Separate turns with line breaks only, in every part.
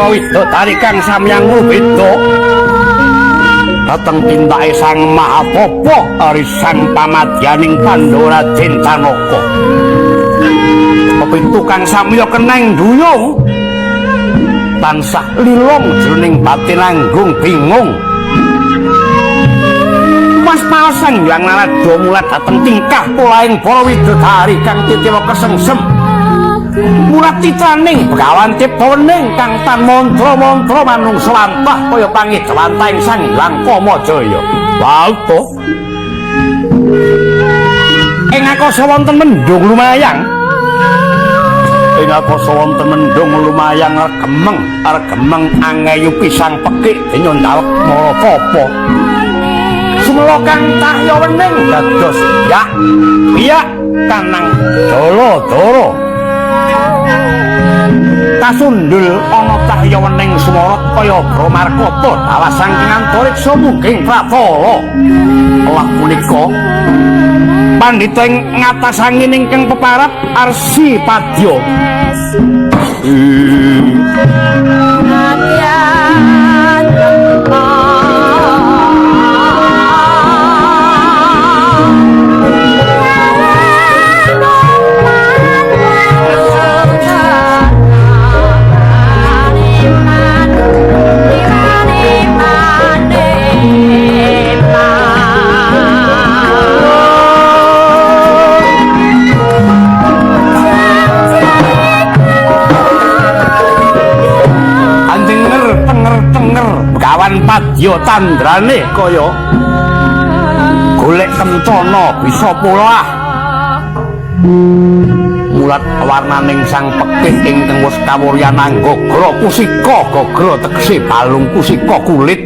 para widodari kang samyang beda dateng tintake Sang Mahatapa arisan pamadyaning Pandhawa Raden Janaka pepitu kang samya keneng duyung tansah lilong jroning batin anggung bingung Mas Palsang yang narada mulat dateng tingkah polaing para widodari kang titira kesengsem mulat titraning Begawan Tiptawening kang tan mantra-mantra manungsa lampah kaya pangidwantaing Sang Hyang Kamajaya. Wau to. Ing akasa wonten mendung lumayang. Ing akasa wonten mendung lumayang reggemeng angeyu pisang pekik denyong dalek marapapa. Sumela kang cahya wening dados biyak kanang dala-dala. Kasundul ana cahya wening sumarot kaya Bramarkata dawas saking antariksa mungging pratala. Lah punika pandhita ing ngatasangin ingkang peparap Arsipadya. Begawan Padya tandrane kaya golek kencana bisa polah mulat warnaning sang pekih ingkang wis kawuryan anggagra kusika gagra tegese balung kusika kulit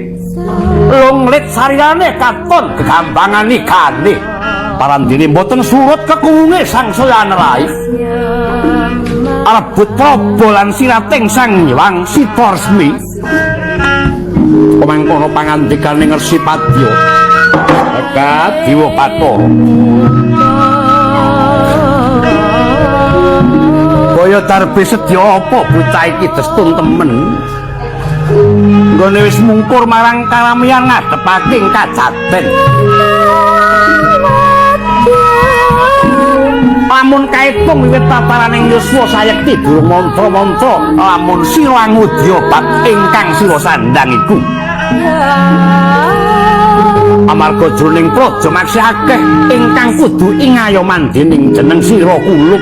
lunglit sarirane katon gegambangan igane parandene boten surut kekuwunge sangsaya nerai arebut praba lan sirating Sang Hyang Sitaresmi pamangkono pangandikaning Arsipadya Jagat Dewa Bathara kaya darbe sedya apa bocah iki destun temen nggone wis mungkur marang karamian ngadepake kajaten lamun kaitung wiwit tataraning yuswa sayekti durung mantra-mantra lamun sira ngudya bab ingkang sira sandhang iku amarga jroning praja maksih akeh ingkang kudu ingayoman dening jeneng sira kulub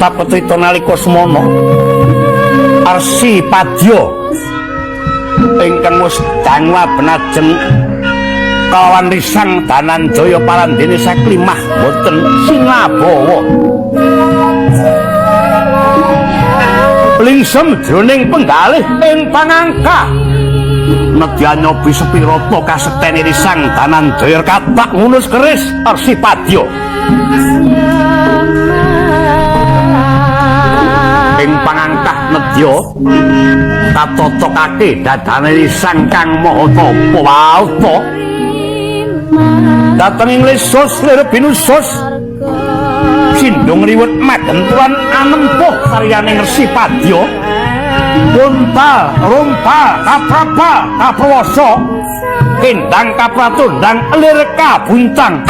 tapetita nalika semana Arsipadya ingkang wis danwa benajeng kawan risang Dananjaya parandene saklimah boten sinabawa lingsem jroning penggalih ing pangangka nedya nyobi sepirata kasektene risang Dananjaya katak ngunus keris Arsipadya ing pangangkah nedya katotokake dadane risang kang maha tapa wauta dateng ing lesos lir binusus sindung riwet magentuan anempuh saryaning Arsipadya untal rumpal kaprapa kaprwasa kendang kapratundang lir kabuntang